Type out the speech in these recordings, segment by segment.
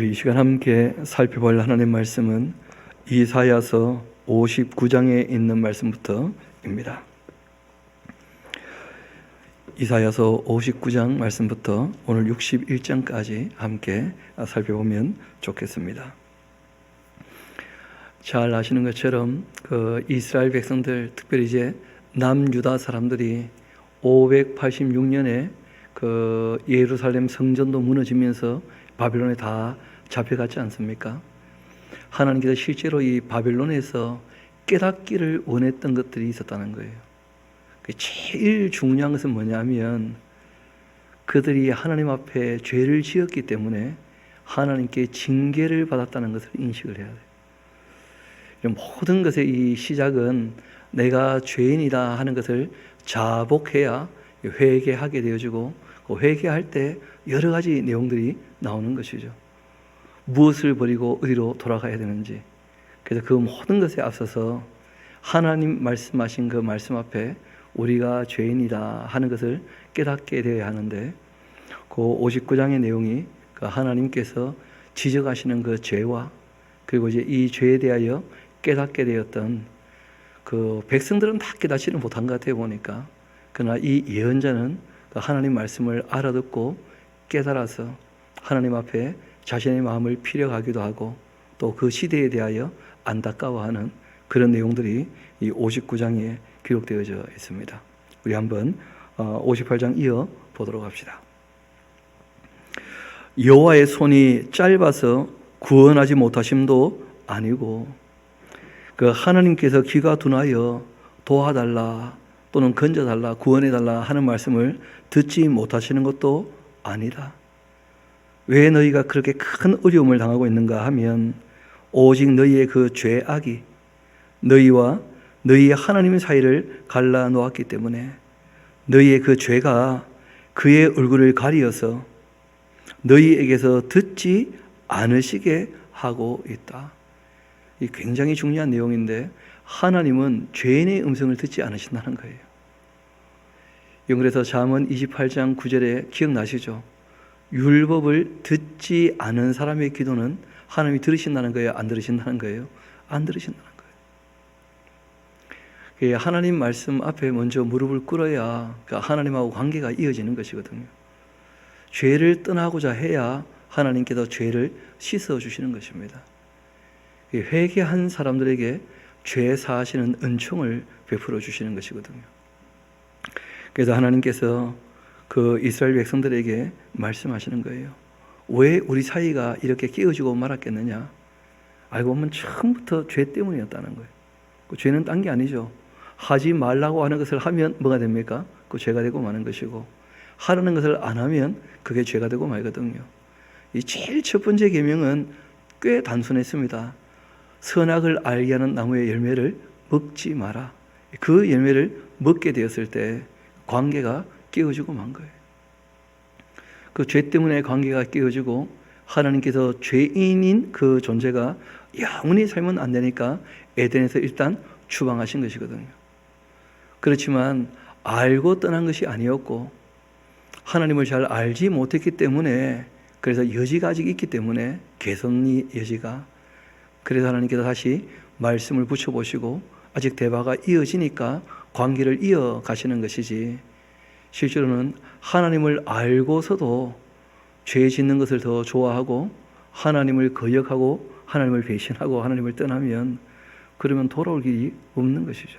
이 시간 함께 살펴볼 하나님의 말씀은 이사야서 59장에 있는 말씀부터입니다. 이사야서 59장 말씀부터 오늘 61장까지 함께 살펴보면 좋겠습니다. 잘 아시는 것처럼 이스라엘 백성들, 특별히 이제 남유다 사람들이 586년에 예루살렘 성전도 무너지면서 바빌론에 다 잡혀갔지 않습니까? 하나님께서 실제로 이 바빌론에서 깨닫기를 원했던 것들이 있었다는 거예요. 제일 중요한 것은 뭐냐면 그들이 하나님 앞에 죄를 지었기 때문에 하나님께 징계를 받았다는 것을 인식을 해야 돼요. 모든 것의 이 시작은 내가 죄인이다 하는 것을 자복해야 회개하게 되어지고, 회개할 때 여러 가지 내용들이 나오는 것이죠. 무엇을 버리고 어디로 돌아가야 되는지. 그래서 그 모든 것에 앞서서 하나님 말씀하신 그 말씀 앞에 우리가 죄인이다 하는 것을 깨닫게 되어야 하는데, 그 59장의 내용이 하나님께서 지적하시는 그 죄와, 그리고 이제 이 죄에 대하여 깨닫게 되었던 그 백성들은 다 깨닫지를 못한 것 같아요, 보니까. 그러나 이 예언자는 하나님 말씀을 알아듣고 깨달아서 하나님 앞에 자신의 마음을 피력하기도 하고, 또 그 시대에 대하여 안타까워하는 그런 내용들이 이 59장에 기록되어져 있습니다. 우리 한번 58장 이어 보도록 합시다. 여호와의 손이 짧아서 구원하지 못하심도 아니고, 하나님께서 귀가 둔하여 도와달라 또는 건져달라, 구원해달라 하는 말씀을 듣지 못하시는 것도 아니다. 왜 너희가 그렇게 큰 어려움을 당하고 있는가 하면, 오직 너희의 그 죄악이 너희와 너희의 하나님 사이를 갈라놓았기 때문에, 너희의 그 죄가 그의 얼굴을 가리어서 너희에게서 듣지 않으시게 하고 있다. 이 굉장히 중요한 내용인데, 하나님은 죄인의 음성을 듣지 않으신다는 거예요. 그래서 잠언 28장 9절에 기억나시죠? 율법을 듣지 않은 사람의 기도는 하나님이 들으신다는 거예요? 안 들으신다는 거예요? 안 들으신다는 거예요. 하나님 말씀 앞에 먼저 무릎을 꿇어야 하나님하고 관계가 이어지는 것이거든요. 죄를 떠나고자 해야 하나님께서 죄를 씻어주시는 것입니다. 회개한 사람들에게 죄 사하시는 은총을 베풀어 주시는 것이거든요. 그래서 하나님께서 그 이스라엘 백성들에게 말씀하시는 거예요. 왜 우리 사이가 이렇게 깨어지고 말았겠느냐? 알고 보면 처음부터 죄 때문이었다는 거예요. 그 죄는 딴 게 아니죠. 하지 말라고 하는 것을 하면 뭐가 됩니까? 그 죄가 되고 마는 것이고, 하라는 것을 안 하면 그게 죄가 되고 말거든요. 이 제일 첫 번째 계명은 꽤 단순했습니다. 선악을 알게 하는 나무의 열매를 먹지 마라. 그 열매를 먹게 되었을 때 관계가 깨어지고 만 거예요. 그 죄 때문에 관계가 깨어지고, 하나님께서 죄인인 그 존재가 영원히 살면 안 되니까 에덴에서 일단 추방하신 것이거든요. 그렇지만 알고 떠난 것이 아니었고, 하나님을 잘 알지 못했기 때문에, 그래서 여지가 아직 있기 때문에, 개선의 여지가, 그래서 하나님께서 다시 말씀을 붙여보시고 아직 대화가 이어지니까 관계를 이어가시는 것이지, 실제로는 하나님을 알고서도 죄 짓는 것을 더 좋아하고 하나님을 거역하고 하나님을 배신하고 하나님을 떠나면, 그러면 돌아올 길이 없는 것이죠.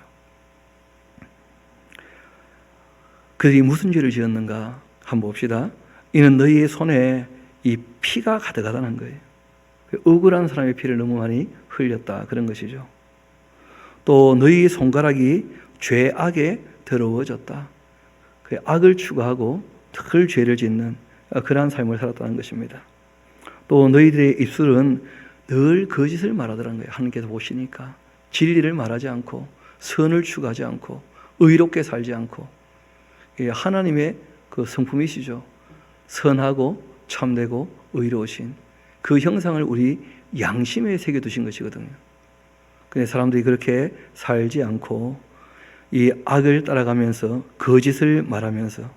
그들이 무슨 죄를 지었는가 한번 봅시다. 이는 너희의 손에 이 피가 가득하다는 거예요. 억울한 사람의 피를 너무 많이 흘렸다, 그런 것이죠. 또 너희 손가락이 죄악에 더러워졌다. 그 악을 추구하고 덜 죄를 짓는 그러한 삶을 살았다는 것입니다. 또 너희들의 입술은 늘 거짓을 말하더라는 거예요. 하나님께서 보시니까 진리를 말하지 않고, 선을 추구하지 않고, 의롭게 살지 않고. 하나님의 그 성품이시죠. 선하고 참되고 의로우신 그 형상을 우리 양심에 새겨두신 것이거든요. 근데 사람들이 그렇게 살지 않고 이 악을 따라가면서 거짓을 말하면서,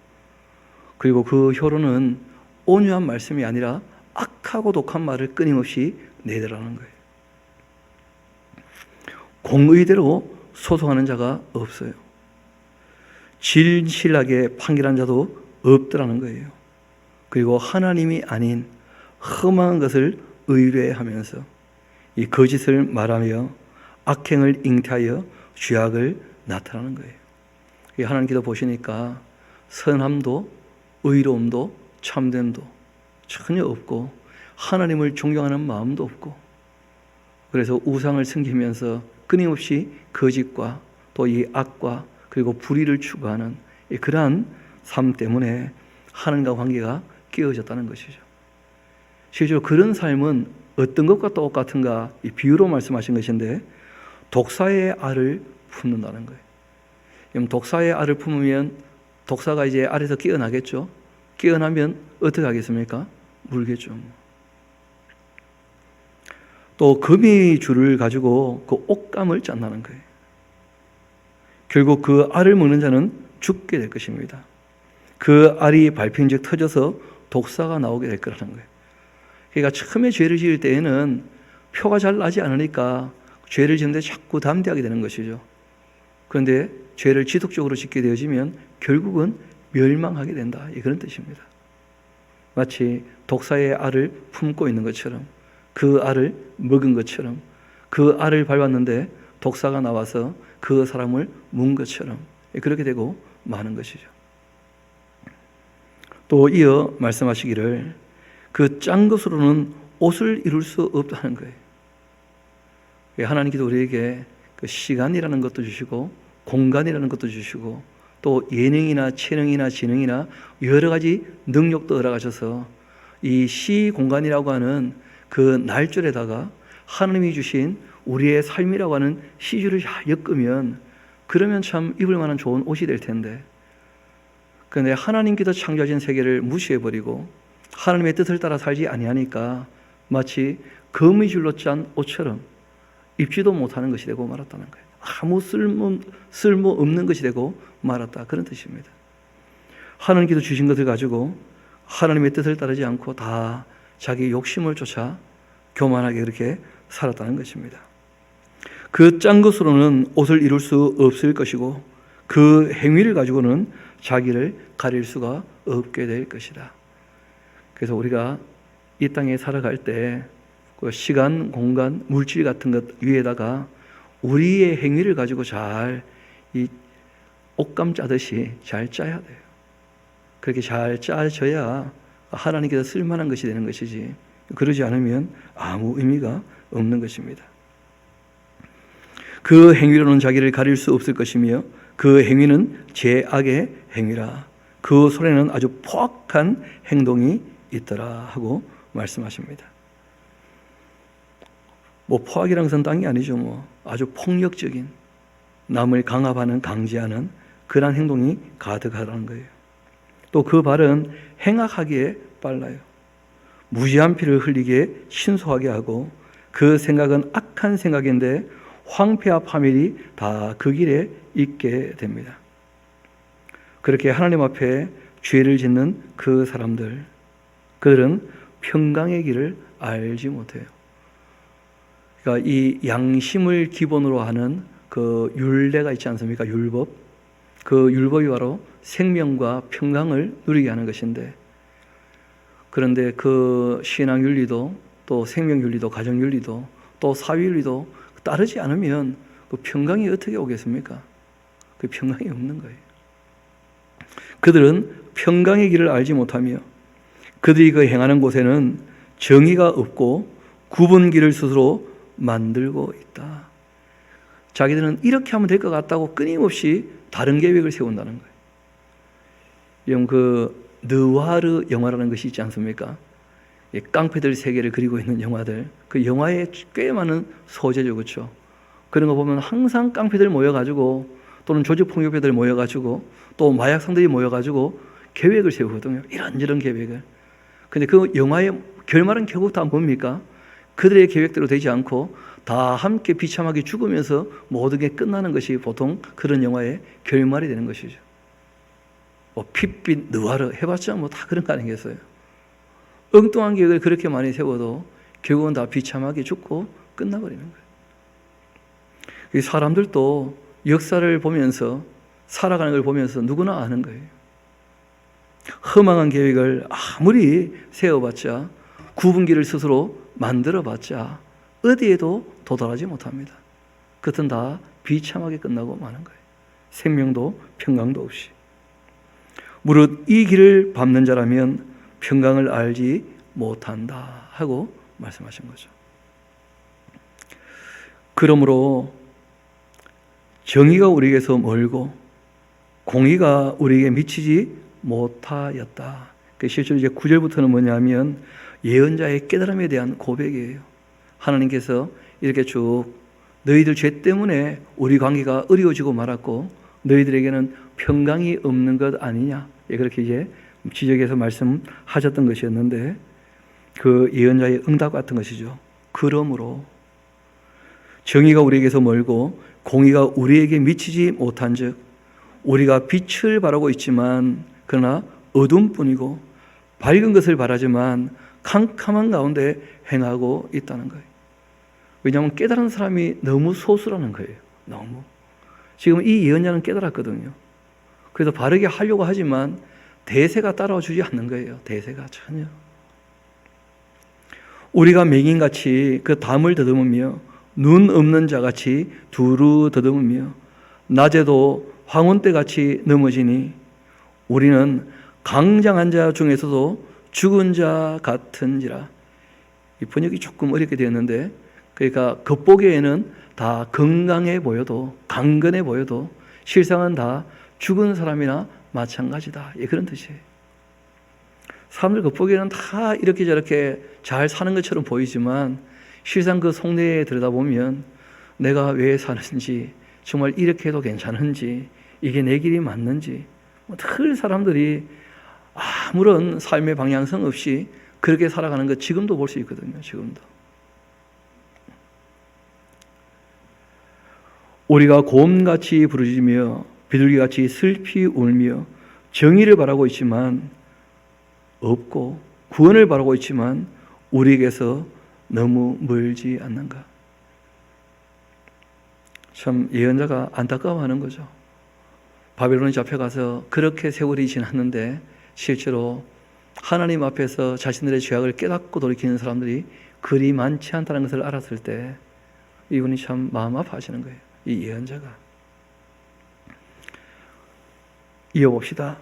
그리고 그 효로는 온유한 말씀이 아니라 악하고 독한 말을 끊임없이 내더라는 거예요. 공의대로 소송하는 자가 없어요. 진실하게 판결한 자도 없더라는 거예요. 그리고 하나님이 아닌 험한 것을 의뢰하면서 이 거짓을 말하며 악행을 잉태하여 죄악을 나타나는 거예요. 하나님께서 보시니까 선함도 의로움도 참됨도 전혀 없고 하나님을 존경하는 마음도 없고, 그래서 우상을 섬기면서 끊임없이 거짓과 또 이 악과 그리고 불의를 추구하는 그러한 삶 때문에 하나님과 관계가 깨어졌다는 것이죠. 실제로 그런 삶은 어떤 것과 똑같은가, 이 비유로 말씀하신 것인데 독사의 알을 품는다는 거예요. 그럼 독사의 알을 품으면 독사가 이제 알에서 깨어나겠죠. 깨어나면 어떻게 하겠습니까? 물겠죠. 또 거미줄을 가지고 그 옷감을 짠다는 거예요. 결국 그 알을 먹는 자는 죽게 될 것입니다. 그 알이 밟힌즉 터져서 독사가 나오게 될 거라는 거예요. 그러니까 처음에 죄를 지을 때에는 표가 잘 나지 않으니까 죄를 짓는데 자꾸 담대하게 되는 것이죠. 그런데 죄를 지속적으로 짓게 되어지면 결국은 멸망하게 된다, 그런 뜻입니다. 마치 독사의 알을 품고 있는 것처럼, 그 알을 먹은 것처럼, 그 알을 밟았는데 독사가 나와서 그 사람을 문 것처럼 그렇게 되고 마는 것이죠. 또 이어 말씀하시기를 그 짠 것으로는 옷을 이룰 수 없다는 거예요. 하나님께서 우리에게 그 시간이라는 것도 주시고 공간이라는 것도 주시고 또 예능이나 체능이나 지능이나 여러 가지 능력도 허락하셔서 이 시공간이라고 하는 그 날줄에다가 하나님이 주신 우리의 삶이라고 하는 시주를 잘 엮으면 그러면 참 입을 만한 좋은 옷이 될 텐데, 그런데 하나님께서 창조하신 세계를 무시해버리고 하나님의 뜻을 따라 살지 아니하니까 마치 거미줄로 짠 옷처럼 입지도 못하는 것이 되고 말았다는 거예요. 아무 쓸모없는 것이 되고 말았다, 그런 뜻입니다. 하나님께서 주신 것을 가지고 하나님의 뜻을 따르지 않고 다 자기 욕심을 쫓아 교만하게 그렇게 살았다는 것입니다. 그 짠 것으로는 옷을 이룰 수 없을 것이고 그 행위를 가지고는 자기를 가릴 수가 없게 될 것이다. 그래서 우리가 이 땅에 살아갈 때 그 시간, 공간, 물질 같은 것 위에다가 우리의 행위를 가지고 잘 이 옷감 짜듯이 잘 짜야 돼요. 그렇게 잘 짜져야 하나님께서 쓸만한 것이 되는 것이지, 그러지 않으면 아무 의미가 없는 것입니다. 그 행위로는 자기를 가릴 수 없을 것이며 그 행위는 죄악의 행위라. 그 손에는 아주 포악한 행동이 있더라 하고 말씀하십니다. 포악이라는 것은 딴 게 아니죠. 아주 폭력적인, 남을 강압하는, 강제하는 그러한 행동이 가득하다는 거예요. 또 그 발은 행악하기에 빨라요. 무지한 피를 흘리기에 신소하게 하고 그 생각은 악한 생각인데 황폐와 파멸이 다 그 길에 있게 됩니다. 그렇게 하나님 앞에 죄를 짓는 그 사람들, 그들은 평강의 길을 알지 못해요. 그러니까 이 양심을 기본으로 하는 그 율례가 있지 않습니까? 율법. 그 율법이 바로 생명과 평강을 누리게 하는 것인데, 그런데 그 신앙 윤리도 또 생명 윤리도 가정 윤리도 또 사회 윤리도 따르지 않으면 그 평강이 어떻게 오겠습니까? 그 평강이 없는 거예요. 그들은 평강의 길을 알지 못하며 그들이 그 행하는 곳에는 정의가 없고 굽은 길을 스스로 만들고 있다. 자기들은 이렇게 하면 될 것 같다고 끊임없이 다른 계획을 세운다는 거예요. 영 그 느와르 영화라는 것이 있지 않습니까? 깡패들 세계를 그리고 있는 영화들, 그 영화에 꽤 많은 소재죠, 그렇죠? 그런 거 보면 항상 깡패들 모여가지고 또는 조직폭력배들 모여가지고 또 마약상들이 모여가지고 계획을 세우거든요. 이런저런 계획을. 근데 그 영화의 결말은 결국 다 뭡니까? 그들의 계획대로 되지 않고 다 함께 비참하게 죽으면서 모든 게 끝나는 것이 보통 그런 영화의 결말이 되는 것이죠. 핏빛 느와르 해봤자 다 그런 거 아니겠어요? 엉뚱한 계획을 그렇게 많이 세워도 결국은 다 비참하게 죽고 끝나버리는 거예요. 사람들도 역사를 보면서 살아가는 걸 보면서 누구나 아는 거예요. 허망한 계획을 아무리 세워봤자, 구분기를 스스로 만들어봤자 어디에도 도달하지 못합니다. 그것은 다 비참하게 끝나고 마는 거예요. 생명도 평강도 없이. 무릇 이 길을 밟는 자라면 평강을 알지 못한다 하고 말씀하신 거죠. 그러므로 정의가 우리에게서 멀고 공의가 우리에게 미치지 못하였다. 실제로 이제 9절부터는 뭐냐면 예언자의 깨달음에 대한 고백이에요. 하나님께서 이렇게 쭉 너희들 죄 때문에 우리 관계가 어려워지고 말았고 너희들에게는 평강이 없는 것 아니냐, 그렇게 이제 지적해서 말씀하셨던 것이었는데 그 예언자의 응답 같은 것이죠. 그러므로 정의가 우리에게서 멀고 공의가 우리에게 미치지 못한즉 우리가 빛을 바라고 있지만 그러나 어둠뿐이고 밝은 것을 바라지만 캄캄한 가운데 행하고 있다는 거예요. 왜냐하면 깨달은 사람이 너무 소수라는 거예요. 너무. 지금 이 예언자는 깨달았거든요. 그래서 바르게 하려고 하지만 대세가 따라와 주지 않는 거예요. 대세가 전혀. 우리가 맹인같이 그 담을 더듬으며 눈 없는 자같이 두루 더듬으며 낮에도 황혼때같이 넘어지니 우리는 강장한 자 중에서도 죽은 자 같은지라. 이 번역이 조금 어렵게 되었는데 그러니까 겉보기에는 다 건강해 보여도 강건해 보여도 실상은 다 죽은 사람이나 마찬가지다. 그런 뜻이에요. 사람들 겉보기에는 다 이렇게 저렇게 잘 사는 것처럼 보이지만 실상 그 속내에 들여다보면 내가 왜 사는지, 정말 이렇게 해도 괜찮은지, 이게 내 길이 맞는지, 늘 사람들이 아무런 삶의 방향성 없이 그렇게 살아가는 것 지금도 볼 수 있거든요. 지금도. 우리가 곰같이 부르짖으며 비둘기같이 슬피 울며 정의를 바라고 있지만 없고 구원을 바라고 있지만 우리에게서 너무 멀지 않는가. 참 예언자가 안타까워하는 거죠. 바벨론에 잡혀가서 그렇게 세월이 지났는데 실제로 하나님 앞에서 자신들의 죄악을 깨닫고 돌이키는 사람들이 그리 많지 않다는 것을 알았을 때 이분이 참 마음 아파하시는 거예요. 이 예언자가. 이어봅시다.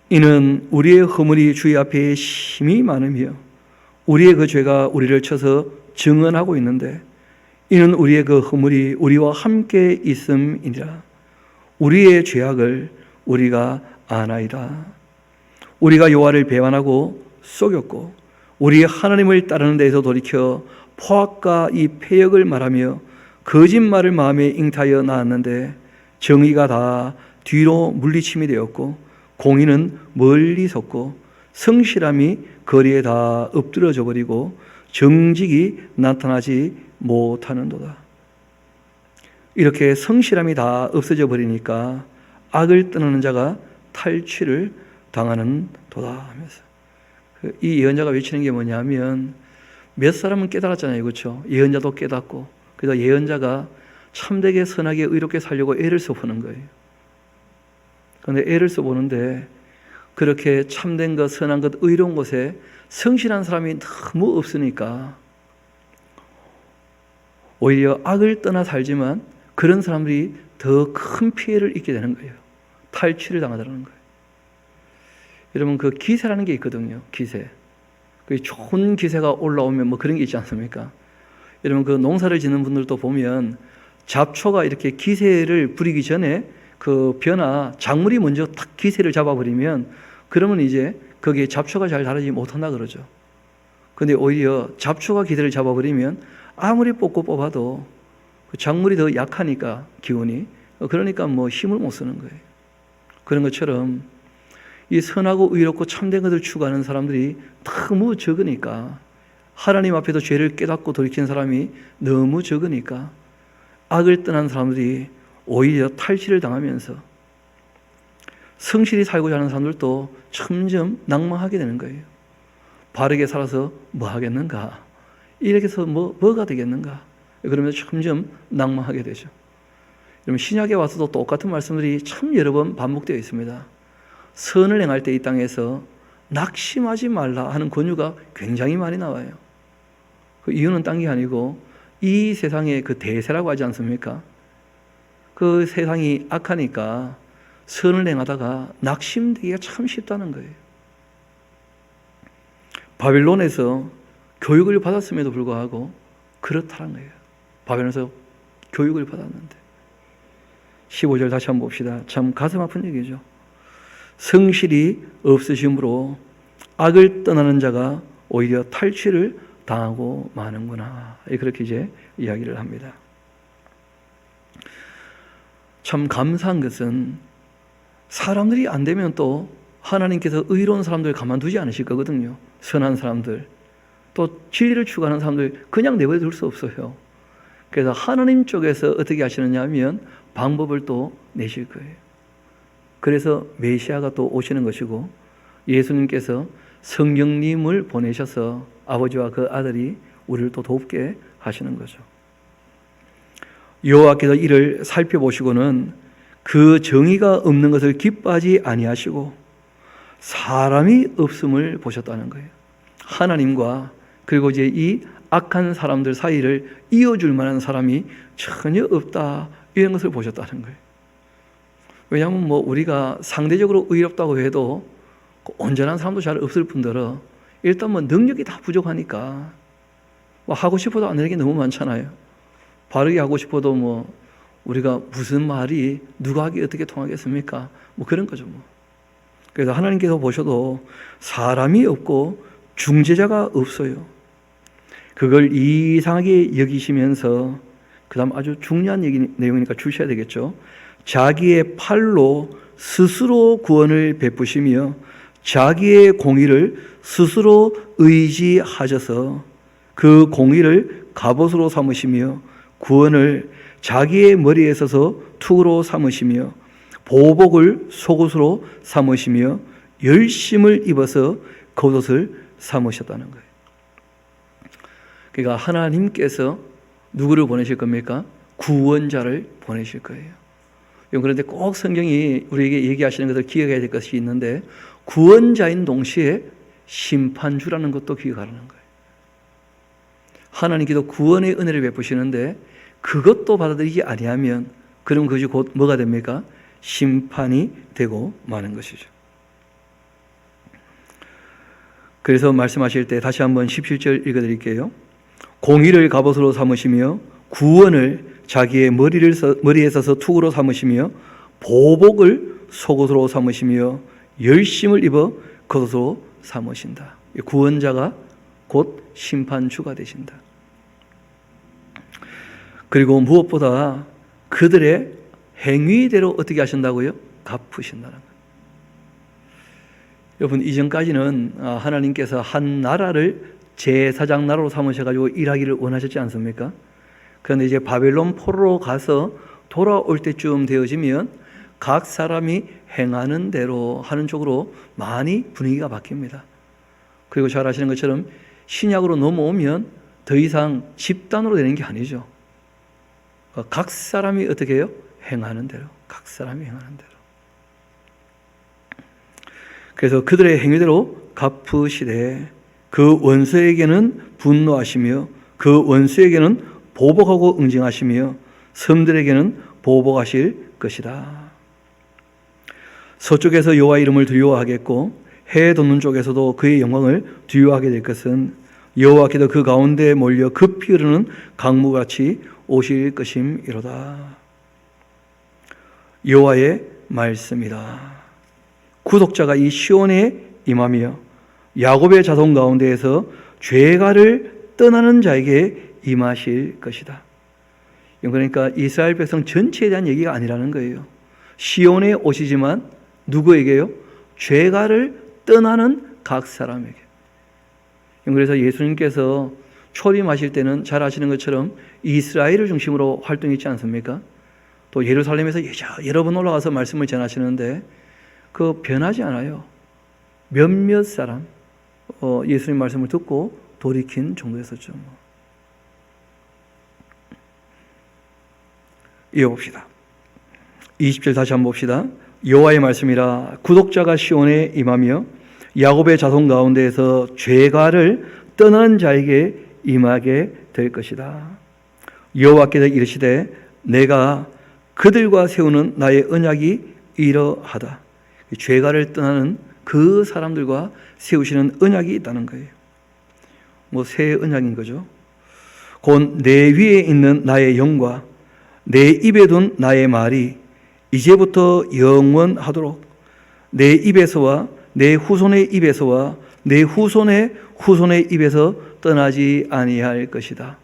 이는 우리의 허물이 주의 앞에 심히 많으며 우리의 그 죄가 우리를 쳐서 증언하고 있는데 이는 우리의 그 허물이 우리와 함께 있음이니라. 우리의 죄악을 우리가 아나이다. 우리가 여호와를 배반하고 속였고 우리 하나님을 따르는 데에서 돌이켜 포악과 이 패역을 말하며 거짓말을 마음에 잉타하여 나왔는데 정의가 다 뒤로 물리침이 되었고 공의는 멀리 섰고 성실함이 거리에 다 엎드러져 버리고 정직이 나타나지 못하는도다. 이렇게 성실함이 다 없어져 버리니까 악을 떠나는 자가 탈취를 당하는 도다 하면서 이 예언자가 외치는 게 뭐냐면 몇 사람은 깨달았잖아요. 그렇죠? 예언자도 깨닫고 그래서 예언자가 참되게 선하게 의롭게 살려고 애를 써보는 거예요. 그런데 애를 써보는데 그렇게 참된 것, 선한 것, 의로운 것에 성실한 사람이 너무 없으니까 오히려 악을 떠나 살지만 그런 사람들이 더 큰 피해를 입게 되는 거예요. 탈취를 당하다는 거예요. 여러분 그 기세라는 게 있거든요. 기세. 그 좋은 기세가 올라오면 뭐 그런 게 있지 않습니까? 여러분 그 농사를 짓는 분들도 보면 잡초가 이렇게 기세를 부리기 전에 그 벼나 작물이 먼저 탁 기세를 잡아버리면 그러면 이제 거기에 잡초가 잘 자라지 못한다 그러죠. 근데 오히려 잡초가 기세를 잡아버리면 아무리 뽑아도 그 작물이 더 약하니까 기운이 그러니까 뭐 힘을 못 쓰는 거예요. 그런 것처럼 이 선하고 의롭고 참된 것을 추구하는 사람들이 너무 적으니까 하나님 앞에서 죄를 깨닫고 돌이키는 사람이 너무 적으니까 악을 떠난 사람들이 오히려 탈취를 당하면서 성실히 살고자 하는 사람들도 점점 낭망하게 되는 거예요. 바르게 살아서 뭐 하겠는가? 이렇게 해서 뭐가 되겠는가? 그러면서 점점 낭망하게 되죠. 여러분, 신약에 와서도 똑같은 말씀들이 참 여러 번 반복되어 있습니다. 선을 행할 때 이 땅에서 낙심하지 말라 하는 권유가 굉장히 많이 나와요. 그 이유는 딴 게 아니고 이 세상의 그 대세라고 하지 않습니까? 그 세상이 악하니까 선을 행하다가 낙심되기가 참 쉽다는 거예요. 바빌론에서 교육을 받았음에도 불구하고 그렇다는 거예요. 바벨론에서 교육을 받았는데. 15절 다시 한번 봅시다. 참 가슴 아픈 얘기죠. 성실이 없으심으로 악을 떠나는 자가 오히려 탈취를 당하고 마는구나. 그렇게 이제 이야기를 합니다. 참 감사한 것은 사람들이 안 되면 또 하나님께서 의로운 사람들 가만두지 않으실 거거든요. 선한 사람들, 또 진리를 추구하는 사람들 그냥 내버려 둘 수 없어요. 그래서 하나님 쪽에서 어떻게 하시느냐 하면 방법을 또 내실 거예요. 그래서 메시아가 또 오시는 것이고, 예수님께서 성령님을 보내셔서 아버지와 그 아들이 우리를 또 돕게 하시는 거죠. 여호와께서 이를 살펴보시고는 그 정의가 없는 것을 기뻐하지 아니하시고 사람이 없음을 보셨다는 거예요. 하나님과 그리고 이제 이 악한 사람들 사이를 이어줄 만한 사람이 전혀 없다, 이런 것을 보셨다는 거예요. 왜냐하면 우리가 상대적으로 의롭다고 해도 온전한 사람도 잘 없을 뿐더러 일단 능력이 다 부족하니까 하고 싶어도 안 되는 게 너무 많잖아요. 바르게 하고 싶어도 우리가 무슨 말이 누가 하기 어떻게 통하겠습니까? 그런 거죠. 그래서 하나님께서 보셔도 사람이 없고 중재자가 없어요. 그걸 이상하게 여기시면서 그 다음 아주 중요한 내용이니까 주셔야 되겠죠. 자기의 팔로 스스로 구원을 베푸시며 자기의 공의를 스스로 의지하셔서 그 공의를 갑옷으로 삼으시며 구원을 자기의 머리에 서서 투구로 삼으시며 보복을 속옷으로 삼으시며 열심을 입어서 겉옷을 삼으셨다는 거예요. 그러니까 하나님께서 누구를 보내실 겁니까? 구원자를 보내실 거예요. 그런데 꼭 성경이 우리에게 얘기하시는 것을 기억해야 될 것이 있는데, 구원자인 동시에 심판주라는 것도 기억하라는 거예요. 하나님께서 구원의 은혜를 베푸시는데 그것도 받아들이지 아니하면 그럼 그것이 곧 뭐가 됩니까? 심판이 되고 마는 것이죠. 그래서 말씀하실 때 다시 한번 17절 읽어드릴게요. 공의를 갑옷으로 삼으시며 구원을 자기의 머리에 써서 투구로 삼으시며 보복을 속옷으로 삼으시며 열심을 입어 겉옷으로 삼으신다. 구원자가 곧 심판주가 되신다. 그리고 무엇보다 그들의 행위대로 어떻게 하신다고요? 갚으신다는 거예요. 여러분, 이전까지는 하나님께서 한 나라를 제사장 나라로 삼으셔가지고 일하기를 원하셨지 않습니까? 그런데 이제 바벨론 포로로 가서 돌아올 때쯤 되어지면 각 사람이 행하는 대로 하는 쪽으로 많이 분위기가 바뀝니다. 그리고 잘 아시는 것처럼 신약으로 넘어오면 더 이상 집단으로 되는 게 아니죠. 각 사람이 어떻게 해요? 행하는 대로. 각 사람이 행하는 대로. 그래서 그들의 행위대로 갚으시되 그 원수에게는 분노하시며 그 원수에게는 보복하고 응징하시며 섬들에게는 보복하실 것이다. 서쪽에서 여호와 이름을 두려워하겠고 해 돋는 쪽에서도 그의 영광을 두려워하게 될 것은 여호와께서 그 가운데 몰려 급히 흐르는 강물같이 오실 것임이로다. 여호와의 말씀이다. 구속자가 이 시온에 임하며 야곱의 자손 가운데에서 죄가를 떠나는 자에게 임하실 것이다. 그러니까 이스라엘 백성 전체에 대한 얘기가 아니라는 거예요. 시온에 오시지만 누구에게요? 죄가를 떠나는 각 사람에게. 그래서 예수님께서 초림하실 때는 잘 아시는 것처럼 이스라엘을 중심으로 활동했지 않습니까? 또 예루살렘에서 여러 번 올라가서 말씀을 전하시는데 그 변하지 않아요. 몇몇 사람, 예수님 말씀을 듣고 돌이킨 정도였었죠. 이어봅시다. 20절 다시 한번 봅시다. 여호와의 말씀이라 구독자가 시온에 임하며 야곱의 자손 가운데에서 죄가를 떠난 자에게 임하게 될 것이다. 여호와께서 이르시되 내가 그들과 세우는 나의 언약이 이러하다. 죄가를 떠나는 그 사람들과 세우시는 언약이 있다는 거예요. 새 언약인 거죠. 곧 내 위에 있는 나의 영과 내 입에 둔 나의 말이 이제부터 영원하도록 내 입에서와 내 후손의 입에서와 내 후손의 후손의 입에서 떠나지 아니할 것이다.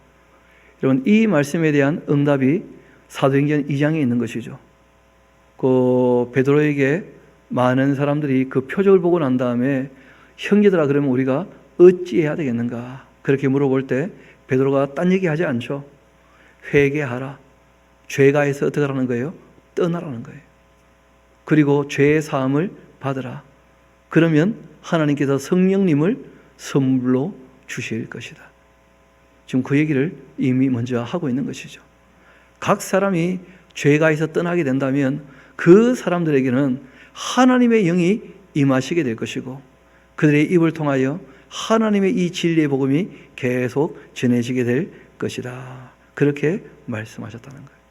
여러분, 이 말씀에 대한 응답이 사도행전 2장에 있는 것이죠. 베드로에게 많은 사람들이 그 표적을 보고 난 다음에 형제들아 그러면 우리가 어찌해야 되겠는가 그렇게 물어볼 때 베드로가 딴 얘기하지 않죠. 회개하라. 죄가해서 어떻게 하라는 거예요? 떠나라는 거예요. 그리고 죄의 사함을 받으라. 그러면 하나님께서 성령님을 선물로 주실 것이다. 지금 그 얘기를 이미 먼저 하고 있는 것이죠. 각 사람이 죄가해서 떠나게 된다면 그 사람들에게는 하나님의 영이 임하시게 될 것이고 그들의 입을 통하여 하나님의 이 진리의 복음이 계속 전해지게 될 것이다. 그렇게 말씀하셨다는 거예요.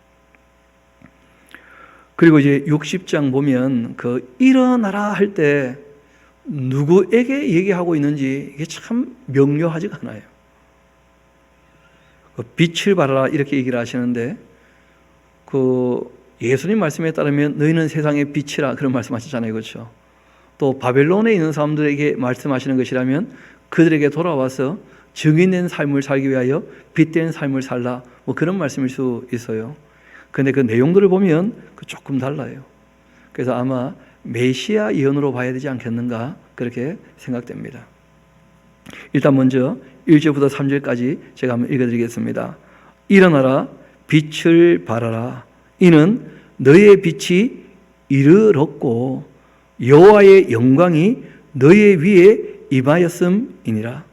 그리고 이제 60장 보면 일어나라 할 때 누구에게 얘기하고 있는지 이게 참 명료하지가 않아요. 빛을 발하라 이렇게 얘기를 하시는데 예수님 말씀에 따르면 너희는 세상의 빛이라 그런 말씀하시잖아요. 그렇죠? 또 바벨론에 있는 사람들에게 말씀하시는 것이라면 그들에게 돌아와서 증인된 삶을 살기 위하여 빛된 삶을 살라 그런 말씀일 수 있어요. 그런데 그 내용들을 보면 조금 달라요. 그래서 아마 메시아 예언으로 봐야 되지 않겠는가 그렇게 생각됩니다. 일단 먼저 1절부터 3절까지 제가 한번 읽어드리겠습니다. 일어나라 빛을 발하라 이는 너의 빛이 이르렀고 여호와의 영광이 너의 위에 임하였음이니라.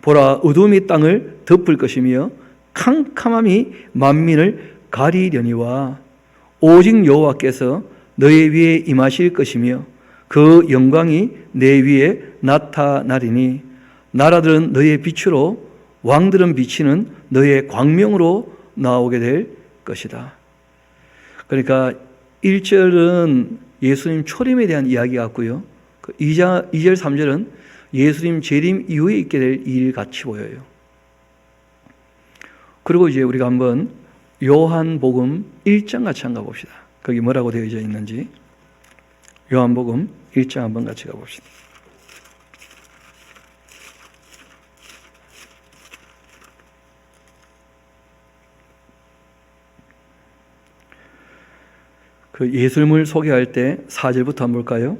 보라 어둠이 땅을 덮을 것이며 캄캄함이 만민을 가리려니와 오직 여호와께서 너의 위에 임하실 것이며 그 영광이 내 위에 나타나리니 나라들은 너의 빛으로 왕들은 비치는 너의 광명으로 나오게 될 것이다. 그러니까 1절은 예수님 초림에 대한 이야기 같고요. 2절, 3절은 예수님 재림 이후에 있게 될 일 같이 보여요. 그리고 이제 우리가 한번 요한복음 1장 같이 한번 가봅시다. 거기 뭐라고 되어져 있는지. 요한복음 1장 한번 같이 가봅시다. 예수님을 소개할 때 4절부터 한번 볼까요?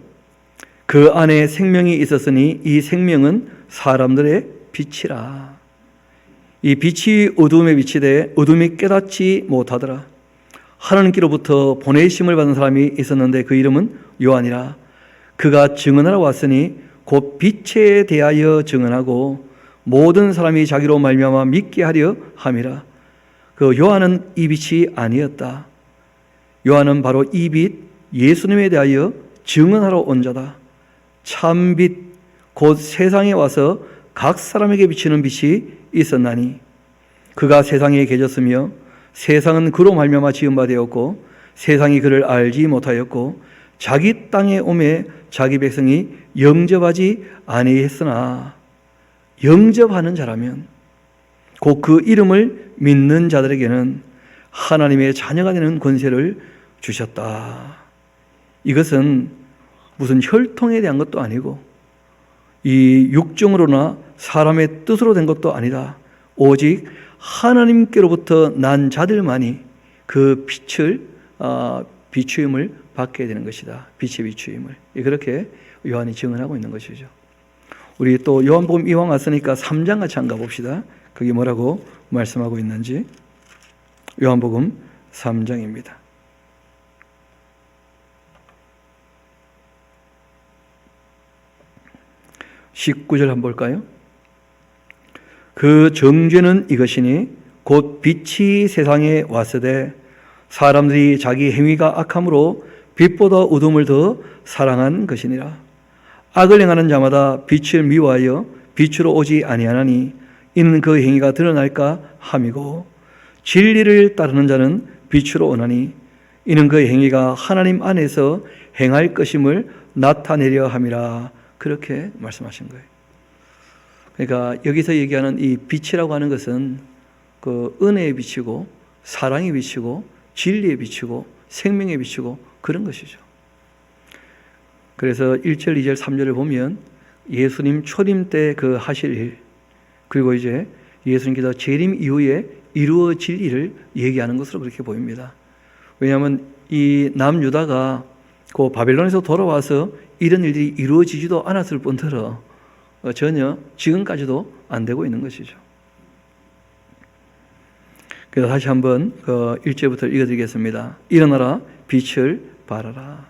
그 안에 생명이 있었으니 이 생명은 사람들의 빛이라. 이 빛이 어둠에 비치되 어둠이 깨닫지 못하더라. 하나님께로부터 보내심을 받은 사람이 있었는데 그 이름은 요한이라. 그가 증언하러 왔으니 곧 빛에 대하여 증언하고 모든 사람이 자기로 말미암아 믿게 하려 함이라. 요한은 이 빛이 아니었다. 요한은 바로 이 빛 예수님에 대하여 증언하러 온 자다. 참빛 곧 세상에 와서 각 사람에게 비치는 빛이 있었나니 그가 세상에 계셨으며 세상은 그로 말미암아 지은 바 되었고 세상이 그를 알지 못하였고 자기 땅에 오매 자기 백성이 영접하지 아니했으나 영접하는 자라면 곧 그 이름을 믿는 자들에게는 하나님의 자녀가 되는 권세를 주셨다. 이것은 무슨 혈통에 대한 것도 아니고 이 육정으로나 사람의 뜻으로 된 것도 아니다. 오직 하나님께로부터 난 자들만이 그 빛을 비추임을 받게 되는 것이다. 빛의 비추임을. 그렇게 요한이 증언하고 있는 것이죠. 우리 또 요한복음 이왕 왔으니까 3장 같이 한번 가봅시다. 거기 뭐라고 말씀하고 있는지. 요한복음 3장입니다. 19절 한번 볼까요? 그 정죄는 이것이니 곧 빛이 세상에 왔으되 사람들이 자기 행위가 악함으로 빛보다 어둠을 더 사랑한 것이니라. 악을 행하는 자마다 빛을 미워하여 빛으로 오지 아니하나니 이는 그 행위가 드러날까 함이고 진리를 따르는 자는 빛으로 오나니 이는 그 행위가 하나님 안에서 행할 것임을 나타내려 함이라. 그렇게 말씀하신 거예요. 그러니까 여기서 얘기하는 이 빛이라고 하는 것은 그 은혜의 빛이고 사랑의 빛이고 진리의 빛이고 생명의 빛이고 그런 것이죠. 그래서 1절, 2절, 3절을 보면 예수님 초림 때 그 하실 일, 그리고 이제 예수님께서 재림 이후에 이루어질 일을 얘기하는 것으로 그렇게 보입니다. 왜냐하면 이 남유다가 그 바벨론에서 돌아와서 이런 일들이 이루어지지도 않았을 뿐더러 전혀 지금까지도 안 되고 있는 것이죠. 그래서 다시 한번 1절부터 읽어드리겠습니다. 일어나라 빛을 발하라.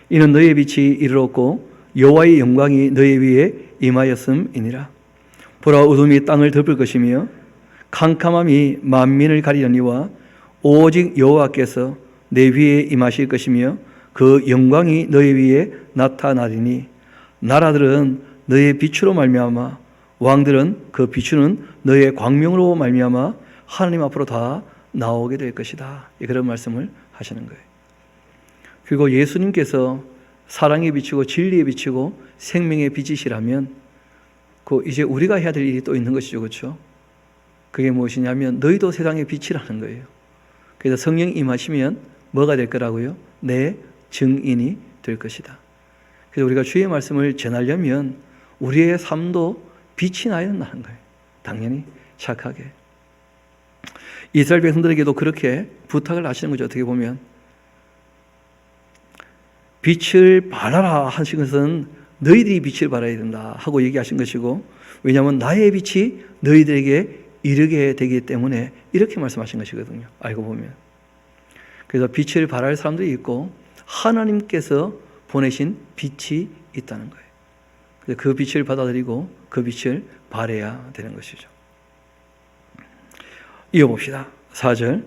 이는 너의 빛이 이르렀고 여호와의 영광이 너희 위에 임하였음이니라. 보라 어둠이 땅을 덮을 것이며 캄캄함이 만민을 가리려니와 오직 여호와께서 내 위에 임하실 것이며 그 영광이 너희 위에 나타나리니 나라들은 너의 빛으로 말미암아 왕들은 그 비추는 너의 광명으로 말미암아 하나님 앞으로 다 나오게 될 것이다. 그런 말씀을 하시는 거예요. 그리고 예수님께서 사랑의 빛이고 진리의 빛이고 생명의 빛이시라면 이제 우리가 해야 될 일이 또 있는 것이죠. 그렇죠? 그게 무엇이냐면 너희도 세상의 빛이라는 거예요. 그래서 성령 임하시면 뭐가 될 거라고요? 내 증인이 될 것이다. 그래서 우리가 주의 말씀을 전하려면 우리의 삶도 빛이 나야 된다는 거예요. 당연히 착하게. 이스라엘 백성들에게도 그렇게 부탁을 하시는 거죠. 어떻게 보면 빛을 발하라 하신 것은 너희들이 빛을 발해야 된다 하고 얘기하신 것이고, 왜냐하면 나의 빛이 너희들에게 이르게 되기 때문에 이렇게 말씀하신 것이거든요. 알고 보면. 그래서 빛을 발할 사람들이 있고 하나님께서 보내신 빛이 있다는 거예요. 그래서 그 빛을 받아들이고 그 빛을 발해야 되는 것이죠. 이어봅시다. 4절.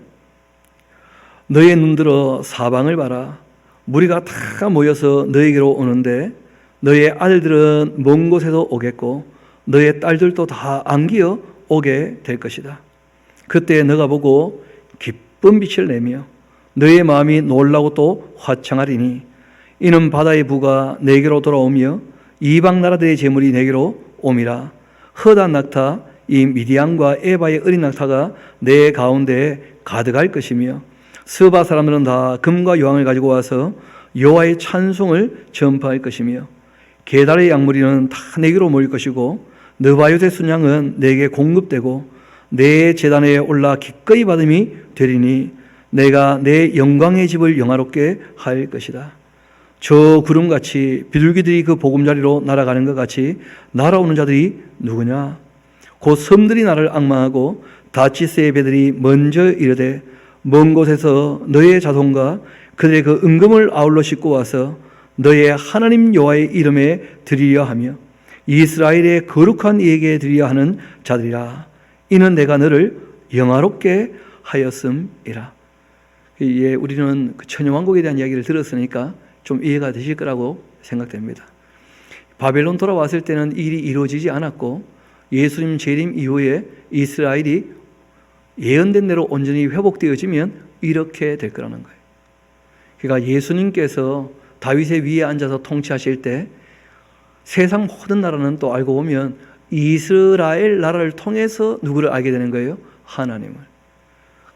너의 눈들어 사방을 봐라. 무리가 다 모여서 너에게로 오는데 너의 아들들은 먼 곳에서 오겠고 너의 딸들도 다 안기어 오게 될 것이다. 그때 너가 보고 기쁜 빛을 내며 너의 마음이 놀라고 또 화창하리니 이는 바다의 부가 내게로 돌아오며 이방 나라들의 재물이 내게로 옴이라. 허다 낙타 이 미디안과 에바의 어린 낙타가 내 가운데에 가득할 것이며 스바 사람들은 다 금과 유황을 가지고 와서 여호와의 찬송을 전파할 것이며 게달의 양무리는 다 내게로 모일 것이고 느바요의 순양은 내게 공급되고 내 제단에 올라 기꺼이 받음이 되리니 내가 내 영광의 집을 영화롭게 할 것이다. 저 구름같이 비둘기들이 그 보금자리로 날아가는 것 같이 날아오는 자들이 누구냐? 곧 섬들이 나를 앙망하고 다치스의 배들이 먼저 이르되 먼 곳에서 너의 자손과 그들의 그 은금을 아울러 싣고 와서 너의 하나님 여호와의 이름에 드리려 하며 이스라엘의 거룩한 이에게 드리려 하는 자들이라. 이는 내가 너를 영화롭게 하였음이라. 우리는 그 천여왕국에 대한 이야기를 들었으니까 좀 이해가 되실 거라고 생각됩니다. 바벨론 돌아왔을 때는 일이 이루어지지 않았고 예수님 재림 이후에 이스라엘이 예언된 대로 온전히 회복되어지면 이렇게 될 거라는 거예요. 그러니까 예수님께서 다윗의 위에 앉아서 통치하실 때 세상 모든 나라는 또 알고 보면 이스라엘 나라를 통해서 누구를 알게 되는 거예요? 하나님을.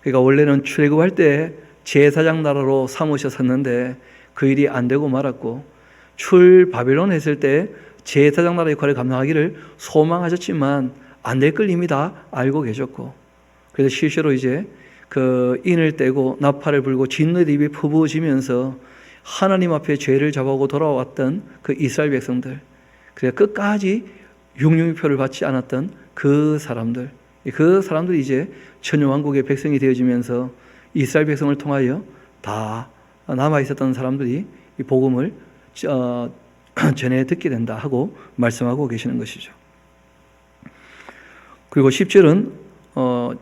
그러니까 원래는 출애굽할 때 제사장 나라로 삼으셨었는데 그 일이 안 되고 말았고 바벨론 했을 때 제사장 나라 역할을 감당하기를 소망하셨지만 안 될 걸 이미 다 알고 계셨고, 그래서 실제로 이제 그 인을 떼고 나팔을 불고 진노의 입이 퍼부어지면서 하나님 앞에 죄를 잡아오고 돌아왔던 그 이스라엘 백성들, 그래서 끝까지 융육표를 받지 않았던 그 사람들이 이제 천여왕국의 백성이 되어지면서 이스라엘 백성을 통하여 다 남아있었던 사람들이 이 복음을 전해 듣게 된다 하고 말씀하고 계시는 것이죠. 그리고 10절은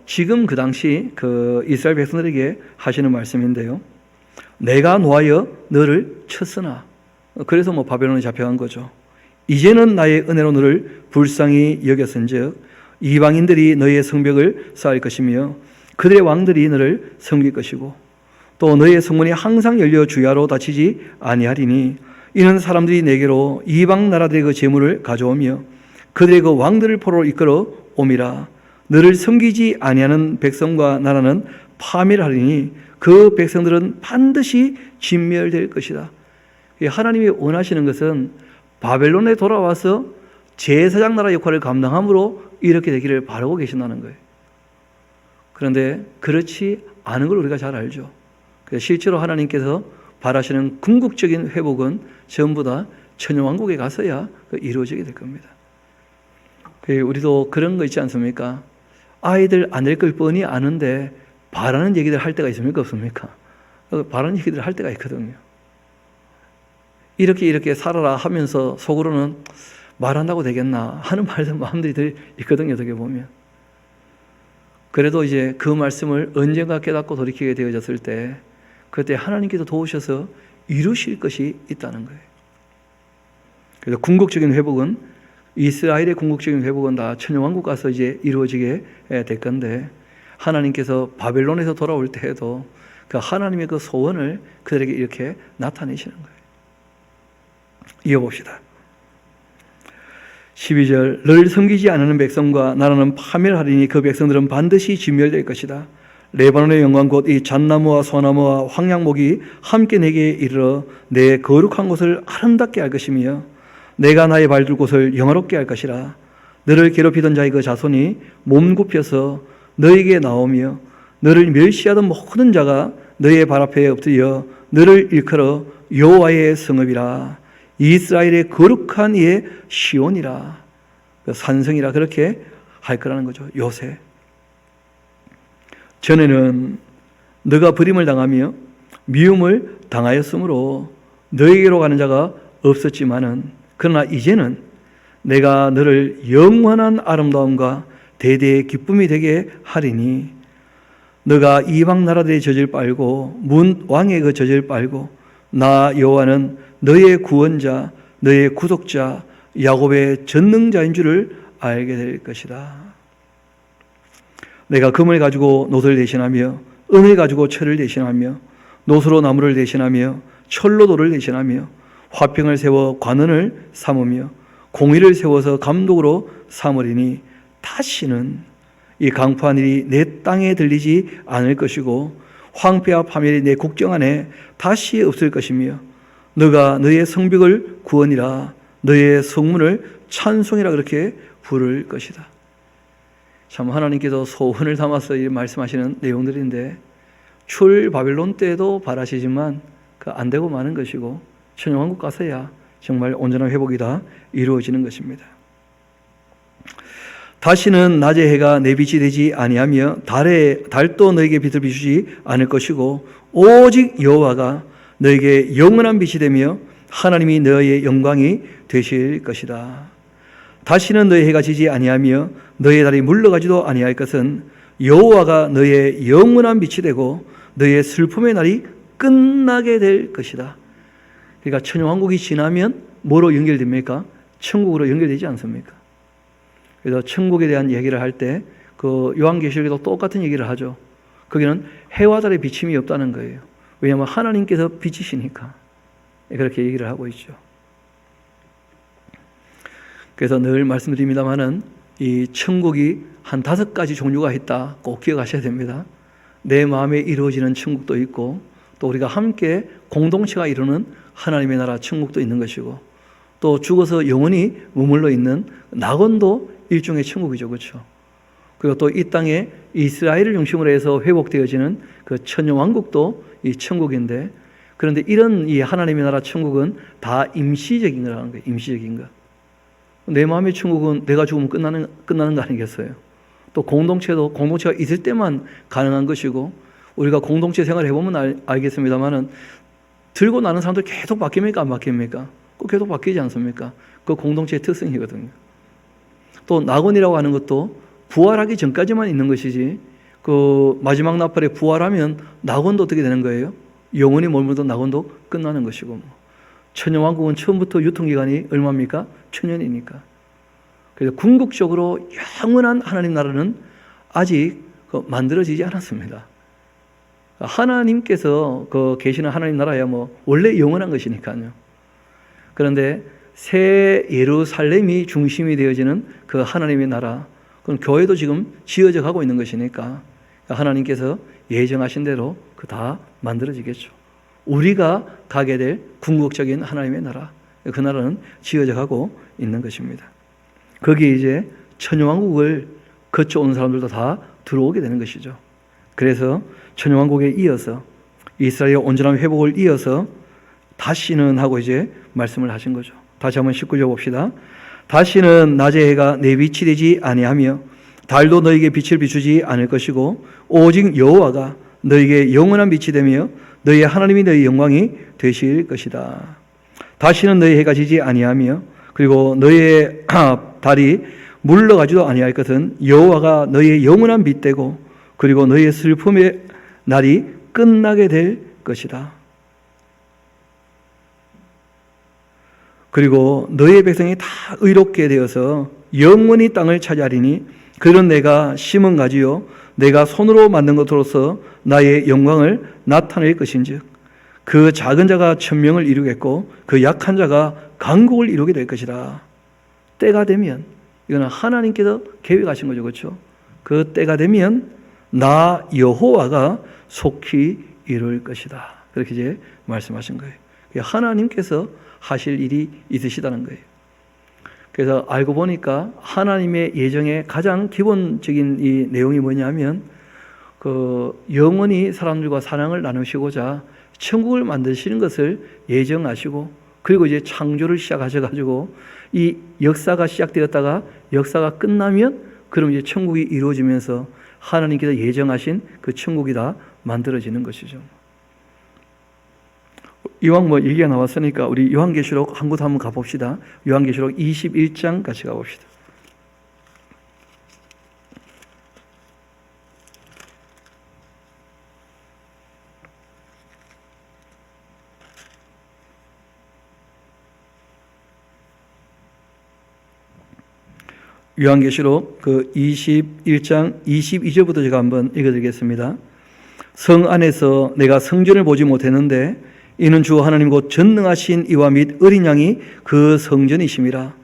지금 그 당시 그 이스라엘 백성들에게 하시는 말씀인데요. 내가 노하여 너를 쳤으나, 그래서 바벨론에 잡혀간 거죠. 이제는 나의 은혜로 너를 불쌍히 여겼은즉 이방인들이 너의 성벽을 쌓을 것이며 그들의 왕들이 너를 섬길 것이고 또 너의 성문이 항상 열려 주야로 닫히지 아니하리니 이는 사람들이 내게로 이방 나라들의 그 재물을 가져오며 그들의 그 왕들을 포로로 이끌어 옴이라. 너를 섬기지 아니하는 백성과 나라는 파멸하리니 그 백성들은 반드시 진멸될 것이다. 하나님이 원하시는 것은 바벨론에 돌아와서 제사장 나라 역할을 감당함으로 이렇게 되기를 바라고 계신다는 거예요. 그런데 그렇지 않은 걸 우리가 잘 알죠. 그래서 실제로 하나님께서 바라시는 궁극적인 회복은 전부 다 천년왕국에 가서야 이루어지게 될 겁니다. 우리도 그런 거 있지 않습니까? 아이들 안 될 걸 뻔히 아는데 바라는 얘기들 할 때가 있습니까? 없습니까? 바라는 얘기들 할 때가 있거든요. 이렇게 살아라 하면서 속으로는 말한다고 되겠나 하는 마음들이 있거든요. 어떻게 보면. 그래도 이제 그 말씀을 언젠가 깨닫고 돌이키게 되어졌을 때 그때 하나님께서 도우셔서 이루실 것이 있다는 거예요. 그래서 궁극적인 회복은, 이스라엘의 궁극적인 회복은 다 천년왕국 가서 이제 이루어지게 될 건데, 하나님께서 바벨론에서 돌아올 때에도 그 하나님의 그 소원을 그들에게 이렇게 나타내시는 거예요. 이어봅시다. 12절, 너를 섬기지 않는 백성과 나라는 파멸하리니 그 백성들은 반드시 진멸될 것이다. 레바논의 영광 곧 이 잣나무와 소나무와 황양목이 함께 내게 이르러 내 거룩한 곳을 아름답게 할 것이며 내가 나의 발둘 곳을 영화롭게 할 것이라. 너를 괴롭히던 자의 그 자손이 몸굽혀서 너에게 나오며 너를 멸시하던 모든 자가 너의 발 앞에 엎드려 너를 일컬어 여호와의 성읍이라. 이스라엘의 거룩한 이의 시온이라. 산성이라 그렇게 할 거라는 거죠. 요새. 전에는 너가 버림을 당하며 미움을 당하였으므로 너에게로 가는 자가 없었지만은, 그러나 이제는 내가 너를 영원한 아름다움과 대대의 기쁨이 되게 하리니 너가 이방 나라들의 젖을 빨고 문 왕의 그 젖을 빨고 나 여호와는 너의 구원자, 너의 구속자, 야곱의 전능자인 줄을 알게 될 것이다. 내가 금을 가지고 노를 대신하며 은을 가지고 철을 대신하며 노수로 나무를 대신하며 철로 돌을 대신하며 화평을 세워 관원을 삼으며 공의를 세워서 감독으로 삼으리니 다시는 이 강포한 일이 내 땅에 들리지 않을 것이고 황폐와 파멸이 내 국정 안에 다시 없을 것이며 너가 너의 성벽을 구원이라 너의 성문을 찬송이라 그렇게 부를 것이다. 참 하나님께서 소원을 담아서 말씀하시는 내용들인데 출 바벨론 때도 바라시지만 그 안 되고 마는 것이고 천년왕국 가서야 정말 온전한 회복이 다 이루어지는 것입니다. 다시는 낮의 해가 내 빛이 되지 아니하며 달도 너에게 빛을 비추지 않을 것이고 오직 여호와가 너에게 영원한 빛이 되며 하나님이 너의 영광이 되실 것이다. 다시는 너의 해가 지지 아니하며 너의 달이 물러가지도 아니할 것은 여호와가 너의 영원한 빛이 되고 너의 슬픔의 날이 끝나게 될 것이다. 그러니까 천년왕국이 지나면 뭐로 연결됩니까? 천국으로 연결되지 않습니까? 그래서 천국에 대한 얘기를 할 때 그 요한계시록에도 똑같은 얘기를 하죠. 거기는 해와 달의 비침이 없다는 거예요. 왜냐하면 하나님께서 빛이시니까 그렇게 얘기를 하고 있죠. 그래서 늘 말씀드립니다마는 이 천국이 한 5가지 종류가 있다. 꼭 기억하셔야 됩니다. 내 마음에 이루어지는 천국도 있고 또 우리가 함께 공동체가 이루는 하나님의 나라 천국도 있는 것이고 또 죽어서 영원히 머물러 있는 낙원도 일종의 천국이죠. 그렇죠? 그리고 또 이 땅에 이스라엘을 중심으로 해서 회복되어지는 그 천년왕국도 이 천국인데, 그런데 이런 이 하나님의 나라 천국은 다 임시적인 거라는 거예요. 임시적인 것. 내 마음의 천국은 내가 죽으면 끝나는 거 아니겠어요? 또 공동체도 공동체가 있을 때만 가능한 것이고, 우리가 공동체 생활을 해보면 알겠습니다만은 들고 나는 사람들 계속 바뀝니까? 안 바뀝니까? 그 계속 바뀌지 않습니까? 그 공동체의 특성이거든요. 또 낙원이라고 하는 것도 부활하기 전까지만 있는 것이지, 그 마지막 나팔에 부활하면 낙원도 어떻게 되는 거예요? 영원히 머물던 낙원도 끝나는 것이고, 천년왕국은 처음부터 유통기간이 얼마입니까? 천년이니까. 그래서 궁극적으로 영원한 하나님 나라는 아직 만들어지지 않았습니다. 하나님께서 계시는 하나님 나라야 원래 영원한 것이니까요. 그런데 새 예루살렘이 중심이 되어지는 그 하나님의 나라, 그건 교회도 지금 지어져 가고 있는 것이니까 하나님께서 예정하신 대로 그 다 만들어지겠죠. 우리가 가게 될 궁극적인 하나님의 나라, 그 나라는 지어져 가고 있는 것입니다. 거기에 이제 천년왕국을 거쳐온 사람들도 다 들어오게 되는 것이죠. 그래서 천년왕국에 이어서 이스라엘의 온전한 회복을 이어서 다시는 하고 이제 말씀을 하신 거죠. 다시 한번 19절 봅시다. 다시는 낮의 해가 내 빛이 되지 아니하며 달도 너에게 빛을 비추지 않을 것이고 오직 여호와가 너에게 영원한 빛이 되며 너희 하나님이 너희 영광이 되실 것이다. 다시는 너희 해가 지지 아니하며 그리고 너희의 달이 물러가지도 아니할 것은 여호와가 너희의 영원한 빛 되고 그리고 너희의 슬픔의 날이 끝나게 될 것이다. 그리고 너희의 백성이 다 의롭게 되어서 영원히 땅을 차지하리니 그런 내가 심은 가지요 내가 손으로 만든 것으로서 나의 영광을 나타낼 것인즉 그 작은 자가 천명을 이루겠고 그 약한 자가 강국을 이루게 될 것이라. 때가 되면, 이거는 하나님께서 계획하신 거죠, 그렇죠? 그 때가 되면 나 여호와가 속히 이룰 것이다. 그렇게 이제 말씀하신 거예요. 하나님께서 하실 일이 있으시다는 거예요. 그래서 알고 보니까 하나님의 예정의 가장 기본적인 이 내용이 뭐냐면 영원히 사람들과 사랑을 나누시고자 천국을 만드시는 것을 예정하시고 그리고 이제 창조를 시작하셔가지고 이 역사가 시작되었다가 역사가 끝나면 그럼 이제 천국이 이루어지면서 하나님께서 예정하신 그 천국이 다 만들어지는 것이죠. 이왕 얘기가 나왔으니까 우리 요한계시록 한 곳 한번 가봅시다. 요한계시록 21장 같이 가봅시다. 요한계시록 21장 22절부터 제가 한번 읽어드리겠습니다. 성 안에서 내가 성전을 보지 못했는데 이는 주 하나님 곧 전능하신 이와 및 어린 양이 그 성전이심이라.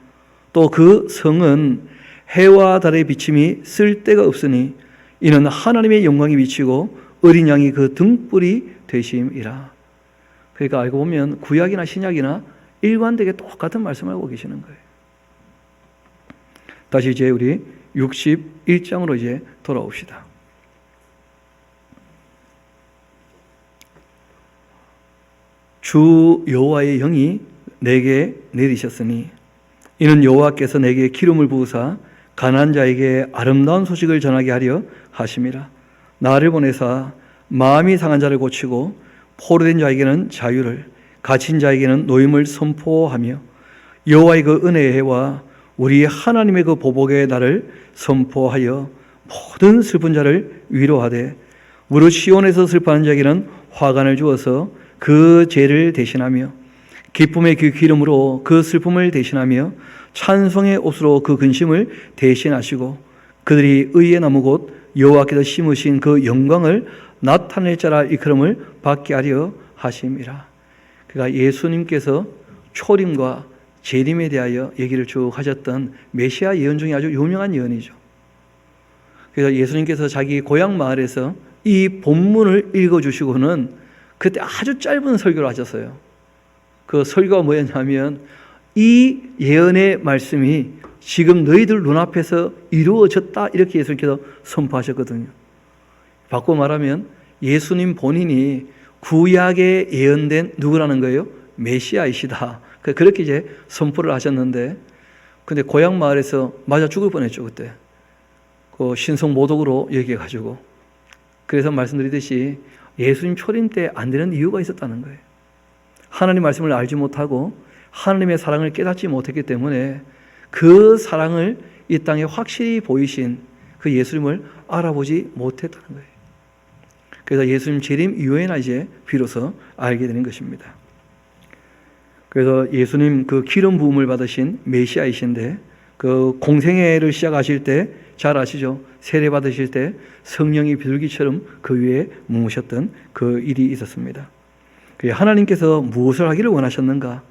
또 그 성은 해와 달의 비침이 쓸데가 없으니 이는 하나님의 영광이 비치고 어린 양이 그 등불이 되심이라. 그러니까 알고 보면 구약이나 신약이나 일관되게 똑같은 말씀을 하고 계시는 거예요. 다시 이제 우리 61장으로 이제 돌아옵시다. 주 여호와의 영이 내게 내리셨으니 이는 여호와께서 내게 기름을 부으사 가난한 자에게 아름다운 소식을 전하게 하려 하심이라. 나를 보내사 마음이 상한 자를 고치고 포로된 자에게는 자유를 갇힌 자에게는 노임을 선포하며 여호와의 그 은혜의 해와 우리 하나님의 그 보복의 날을 선포하여 모든 슬픈 자를 위로하되 무릇 시온에서 슬퍼하는 자에게는 화관을 주어서 그 죄를 대신하며 기쁨의 그 기름으로 그 슬픔을 대신하며 찬송의 옷으로 그 근심을 대신하시고 그들이 의의 나무 곧 여호와께서 심으신 그 영광을 나타낼 자라 일컬음을 받게 하려 하심이라. 그러니까 예수님께서 초림과 재림에 대하여 얘기를 쭉 하셨던 메시아 예언 중에 아주 유명한 예언이죠. 그래서 예수님께서 자기 고향 마을에서 이 본문을 읽어주시고는 그때 아주 짧은 설교를 하셨어요. 그 설교가 뭐였냐면 이 예언의 말씀이 지금 너희들 눈앞에서 이루어졌다 이렇게 예수님께서 선포하셨거든요. 바꿔 말하면 예수님 본인이 구약에 예언된 누구라는 거예요? 메시아이시다. 그렇게 이제 선포를 하셨는데, 근데 고향 마을에서 맞아 죽을 뻔했죠 그때. 그 신성 모독으로 얘기해가지고. 그래서 말씀드리듯이 예수님 초림 때 안 되는 이유가 있었다는 거예요. 하나님 말씀을 알지 못하고 하나님의 사랑을 깨닫지 못했기 때문에 그 사랑을 이 땅에 확실히 보이신 그 예수님을 알아보지 못했다는 거예요. 그래서 예수님 재림 이후에나 이제 비로소 알게 되는 것입니다. 그래서 예수님 그 기름 부음을 받으신 메시아이신데 그 공생애를 시작하실 때 잘 아시죠? 세례 받으실 때 성령이 비둘기처럼 그 위에 뭉으셨던 그 일이 있었습니다. 하나님께서 무엇을 하기를 원하셨는가?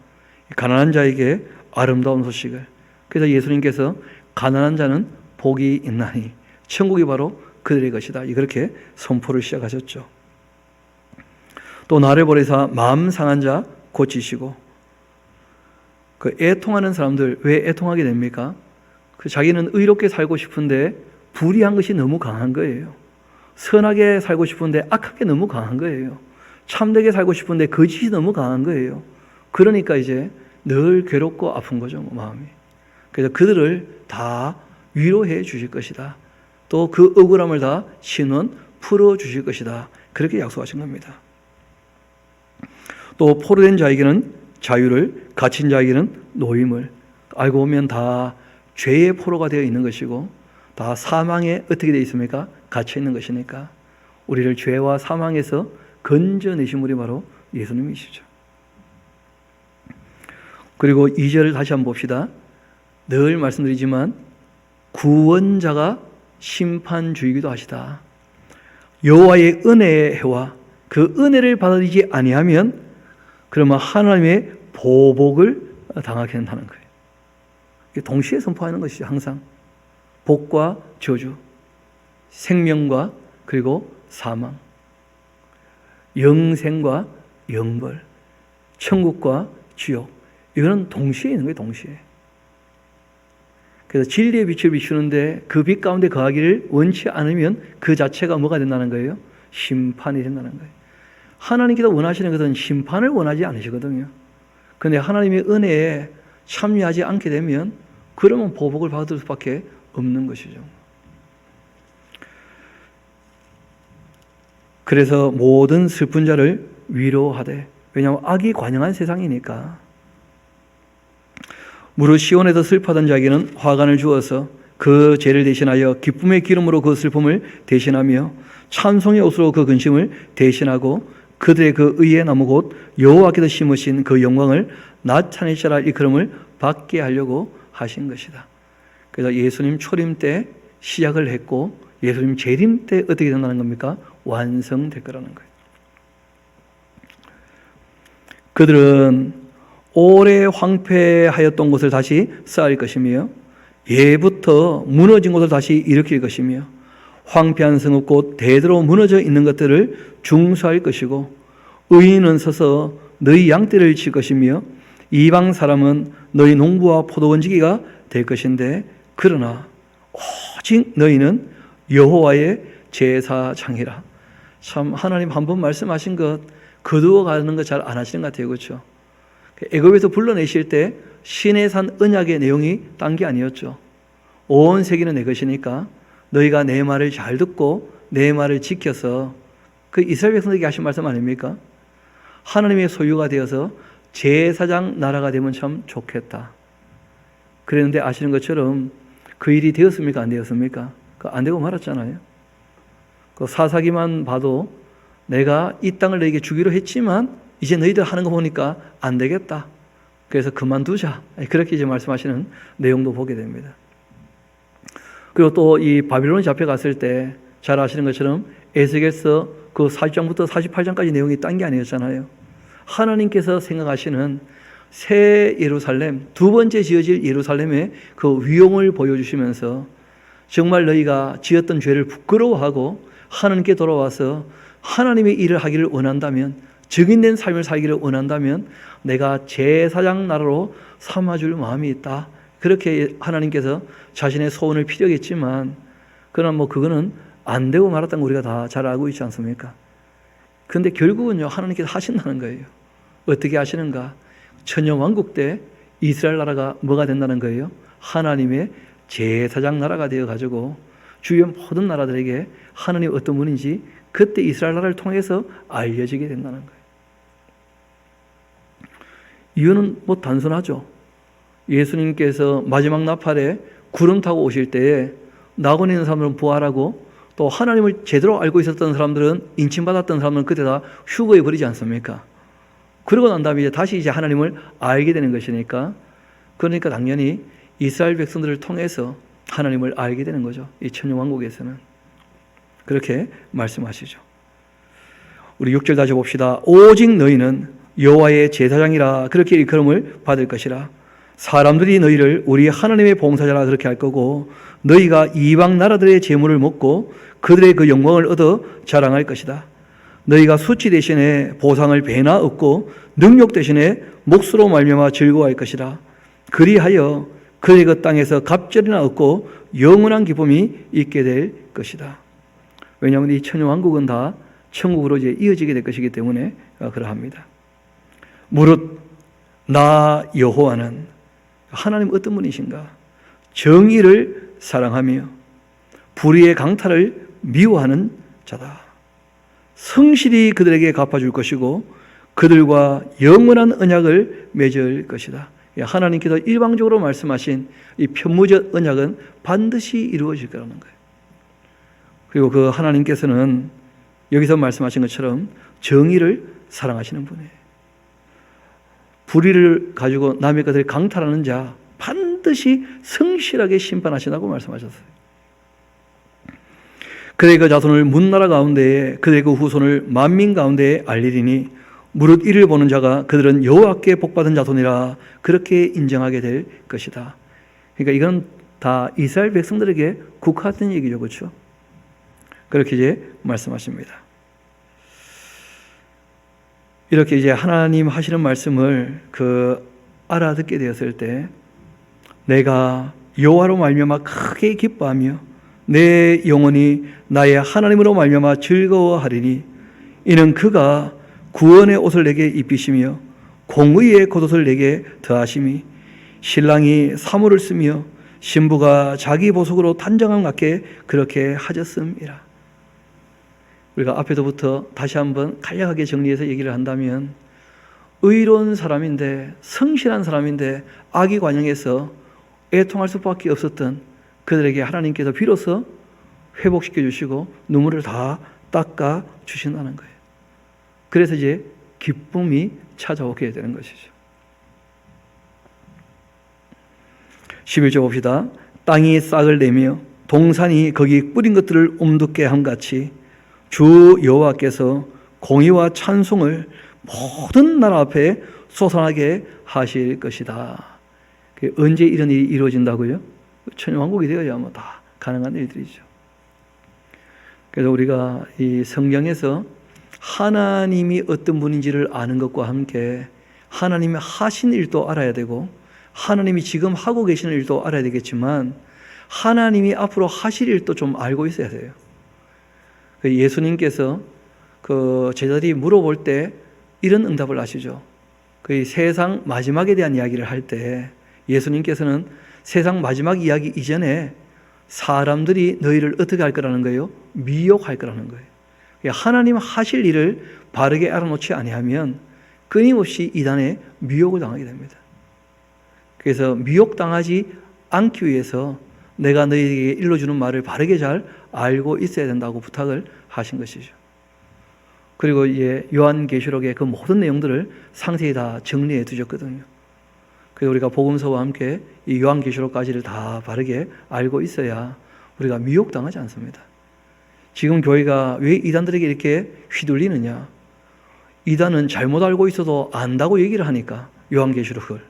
가난한 자에게 아름다운 소식을. 그래서 예수님께서 가난한 자는 복이 있나니 천국이 바로 그들의 것이다. 그렇게 선포를 시작하셨죠. 또 나를 버리사 마음 상한 자 고치시고, 그 애통하는 사람들 왜 애통하게 됩니까? 그 자기는 의롭게 살고 싶은데 불의한 것이 너무 강한 거예요. 선하게 살고 싶은데 악하게 너무 강한 거예요. 참되게 살고 싶은데 거짓이 너무 강한 거예요. 그러니까 이제 늘 괴롭고 아픈 거죠, 마음이. 그래서 그들을 다 위로해 주실 것이다. 또 그 억울함을 다 신원 풀어 주실 것이다. 그렇게 약속하신 겁니다. 또 포로된 자에게는 자유를, 갇힌 자에게는 노임을. 알고 보면 다 죄의 포로가 되어 있는 것이고 다 사망에 어떻게 되어 있습니까? 갇혀 있는 것이니까 우리를 죄와 사망에서 건져내신 분이 바로 예수님이시죠. 그리고 2절을 다시 한번 봅시다. 늘 말씀드리지만 구원자가 심판주이기도 하시다. 여호와의 은혜의 해와 그 은혜를 받아들이지 아니하면 그러면 하나님의 보복을 당하게 된다는 거예요. 동시에 선포하는 것이죠. 항상 복과 저주, 생명과 그리고 사망, 영생과 영벌, 천국과 지옥. 이거는 동시에 있는 거예요. 동시에. 그래서 진리의 빛을 비추는데 그 빛 가운데 거하기를 원치 않으면 그 자체가 뭐가 된다는 거예요? 심판이 된다는 거예요. 하나님께서 원하시는 것은 심판을 원하지 않으시거든요. 그런데 하나님의 은혜에 참여하지 않게 되면 그러면 보복을 받을 수밖에 없는 것이죠. 그래서 모든 슬픈 자를 위로하되, 왜냐하면 악이 관영한 세상이니까. 무릇 시온에서 슬퍼하던 자에게는 화관을 주어서 그 죄를 대신하여 기쁨의 기름으로 그 슬픔을 대신하며 찬송의 옷으로 그 근심을 대신하고 그들의 그 의의 나무 곧 여호와께서 심으신 그 영광을 나타내시라 일컬음을 받게 하려고 하신 것이다. 그래서 예수님 초림 때 시작을 했고 예수님 재림 때 어떻게 된다는 겁니까? 완성될 거라는 거예요. 그들은 오래 황폐하였던 곳을 다시 쌓을 것이며 예부터 무너진 곳을 다시 일으킬 것이며 황폐한 성읍 곧 대대로 무너져 있는 것들을 중수할 것이고 의인은 서서 너희 양떼를 칠 것이며 이방 사람은 너희 농부와 포도원지기가 될 것인데 그러나 오직 너희는 여호와의 제사장이라. 참 하나님 한번 말씀하신 것 거두어 가는 것 잘 안 하시는 것 같아요. 그렇죠? 애굽에서 불러내실 때 신의 산 언약의 내용이 딴 게 아니었죠. 온 세계는 내 것이니까 너희가 내 말을 잘 듣고 내 말을 지켜서, 그 이스라엘 백성들에게 하신 말씀 아닙니까? 하나님의 소유가 되어서 제사장 나라가 되면 참 좋겠다. 그랬는데 아시는 것처럼 그 일이 되었습니까? 안 되었습니까? 안 되고 말았잖아요. 그 사사기만 봐도 내가 이 땅을 너에게 주기로 했지만 이제 너희들 하는 거 보니까 안 되겠다. 그래서 그만두자. 그렇게 이제 말씀하시는 내용도 보게 됩니다. 그리고 또 이 바빌론에 잡혀갔을 때 잘 아시는 것처럼 에스겔서 그 40장부터 48장까지 내용이 딴 게 아니었잖아요. 하나님께서 생각하시는 새 예루살렘, 두 번째 지어질 예루살렘의 그 위용을 보여주시면서 정말 너희가 지었던 죄를 부끄러워하고 하나님께 돌아와서 하나님의 일을 하기를 원한다면, 증인된 삶을 살기를 원한다면 내가 제사장 나라로 삼아줄 마음이 있다. 그렇게 하나님께서 자신의 소원을 피력했지만 그러나 그거는 안 되고 말았다는 거 우리가 다 잘 알고 있지 않습니까? 그런데 결국은요, 하나님께서 하신다는 거예요. 어떻게 하시는가? 천년왕국 때 이스라엘 나라가 뭐가 된다는 거예요? 하나님의 제사장 나라가 되어가지고 주변 모든 나라들에게 하나님이 어떤 분인지 그때 이스라엘 나라를 통해서 알려지게 된다는 거예요. 이유는 뭐 단순하죠. 예수님께서 마지막 나팔에 구름 타고 오실 때에 낙원에 있는 사람들은 부활하고 또 하나님을 제대로 알고 있었던 사람들은 인침받았던 사람들은 그때 다 휴거해 버리지 않습니까? 그러고 난 다음에 다시 하나님을 알게 되는 것이니까, 그러니까 당연히 이스라엘 백성들을 통해서 하나님을 알게 되는 거죠. 이 천년왕국에서는. 그렇게 말씀하시죠. 우리 6절 다시 봅시다. 오직 너희는 여호와의 제사장이라 그렇게 일컬음을 받을 것이라. 사람들이 너희를 우리 하나님의 봉사자라 그렇게 할 거고, 너희가 이방 나라들의 재물을 먹고 그들의 그 영광을 얻어 자랑할 것이다. 너희가 수치 대신에 보상을 배나 얻고 능력 대신에 몫으로 말미암아 즐거워할 것이라. 그리하여 그의 그 땅에서 갑절이나 얻고 영원한 기쁨이 있게 될 것이다. 왜냐하면 이 천년왕국은 다 천국으로 이제 이어지게 될 것이기 때문에 그러합니다. 무릇 나 여호와는, 하나님 어떤 분이신가? 정의를 사랑하며 불의의 강탈을 미워하는 자다. 성실히 그들에게 갚아줄 것이고 그들과 영원한 언약을 맺을 것이다. 하나님께서 일방적으로 말씀하신 이 편무적 언약은 반드시 이루어질 거라는 거예요. 그리고 그 하나님께서는 여기서 말씀하신 것처럼 정의를 사랑하시는 분이에요. 불의를 가지고 남의 것을 강탈하는 자 반드시 성실하게 심판하신다고 말씀하셨어요. 그의 그 자손을 문나라 가운데에 그의 그 후손을 만민 가운데에 알리리니 무릇 이를 보는 자가 그들은 여호와께 복받은 자손이라 그렇게 인정하게 될 것이다. 그러니까 이건 다 이스라엘 백성들에게 국한된 얘기죠, 그렇죠? 그렇게 이제 말씀하십니다. 이렇게 이제 하나님 하시는 말씀을 알아듣게 되었을 때 내가 여호와로 말미암아 크게 기뻐하며 내 영혼이 나의 하나님으로 말미암아 즐거워하리니 이는 그가 구원의 옷을 내게 입히시며 공의의 겉옷을 내게 더하심이 신랑이 사물을 쓰며 신부가 자기 보석으로 단정함 같게 그렇게 하셨음이라. 우리가 앞에서부터 다시 한번 간략하게 정리해서 얘기를 한다면 의로운 사람인데 성실한 사람인데 악의 관영에서 애통할 수밖에 없었던 그들에게 하나님께서 비로소 회복시켜 주시고 눈물을 다 닦아 주신다는 거예요. 그래서 이제 기쁨이 찾아오게 되는 것이죠. 11절 봅시다. 땅이 싹을 내며 동산이 거기 뿌린 것들을 움듣게 함같이 주 여호와께서 공의와 찬송을 모든 나라 앞에 솟아나게 하실 것이다. 언제 이런 일이 이루어진다고요? 천년왕국이 되어야 다 가능한 일들이죠. 그래서 우리가 이 성경에서 하나님이 어떤 분인지를 아는 것과 함께 하나님이 하신 일도 알아야 되고 하나님이 지금 하고 계시는 일도 알아야 되겠지만 하나님이 앞으로 하실 일도 좀 알고 있어야 돼요. 예수님께서 제자들이 물어볼 때 이런 응답을 하시죠. 세상 마지막에 대한 이야기를 할 때 예수님께서는 세상 마지막 이야기 이전에 사람들이 너희를 어떻게 할 거라는 거예요? 미혹할 거라는 거예요. 하나님 하실 일을 바르게 알아놓지 아니하면 끊임없이 이단에 미혹을 당하게 됩니다. 그래서 미혹당하지 않기 위해서 내가 너희에게 일러주는 말을 바르게 잘 알고 있어야 된다고 부탁을 하신 것이죠. 그리고 이제 요한계시록의 그 모든 내용들을 상세히 다 정리해 두셨거든요. 그래서 우리가 복음서와 함께 이 요한계시록까지를 다 바르게 알고 있어야 우리가 미혹당하지 않습니다. 지금 교회가 왜 이단들에게 이렇게 휘둘리느냐? 이단은 잘못 알고 있어도 안다고 얘기를 하니까 요한계시록을.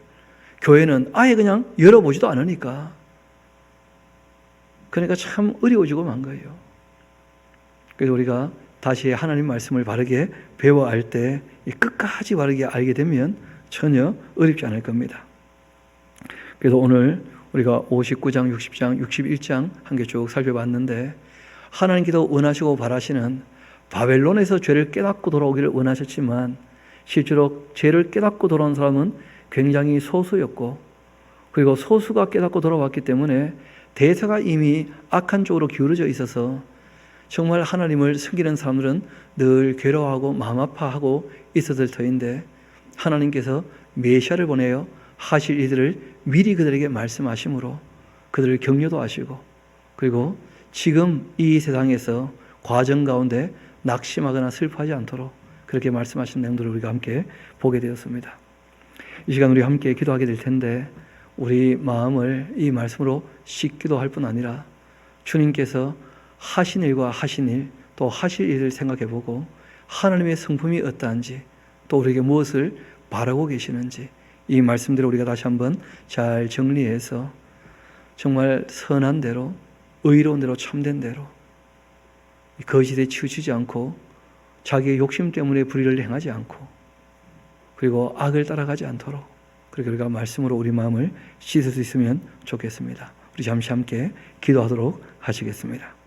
교회는 아예 그냥 열어보지도 않으니까. 그러니까 참 어려워지고 만 거예요. 그래서 우리가 다시 하나님 말씀을 바르게 배워 알 때 끝까지 바르게 알게 되면 전혀 어렵지 않을 겁니다. 그래서 오늘 우리가 59장, 60장, 61장 한 개 쭉 살펴봤는데 하나님께서 원하시고 바라시는 바벨론에서 죄를 깨닫고 돌아오기를 원하셨지만 실제로 죄를 깨닫고 돌아온 사람은 굉장히 소수였고 그리고 소수가 깨닫고 돌아왔기 때문에 대세가 이미 악한 쪽으로 기울어져 있어서 정말 하나님을 섬기는 사람들은 늘 괴로워하고 마음 아파하고 있었을 터인데 하나님께서 메시아를 보내어 하실 이들을 미리 그들에게 말씀하심으로 그들을 격려도 하시고, 그리고 지금 이 세상에서 과정 가운데 낙심하거나 슬퍼하지 않도록 그렇게 말씀하신 내용들을 우리가 함께 보게 되었습니다. 이 시간 우리 함께 기도하게 될 텐데, 우리 마음을 이 말씀으로 씻기도 할 뿐 아니라 주님께서 하신 일과 하신 일, 또 하실 일을 생각해 보고 하나님의 성품이 어떠한지, 또 우리에게 무엇을 바라고 계시는지, 이 말씀들을 우리가 다시 한번 잘 정리해서 정말 선한 대로, 의로운 대로, 참된 대로, 거짓에 치우치지 않고 자기의 욕심 때문에 불의를 행하지 않고, 그리고 악을 따라가지 않도록 그렇게 우리가 말씀으로 우리 마음을 씻을 수 있으면 좋겠습니다. 우리 잠시 함께 기도하도록 하시겠습니다.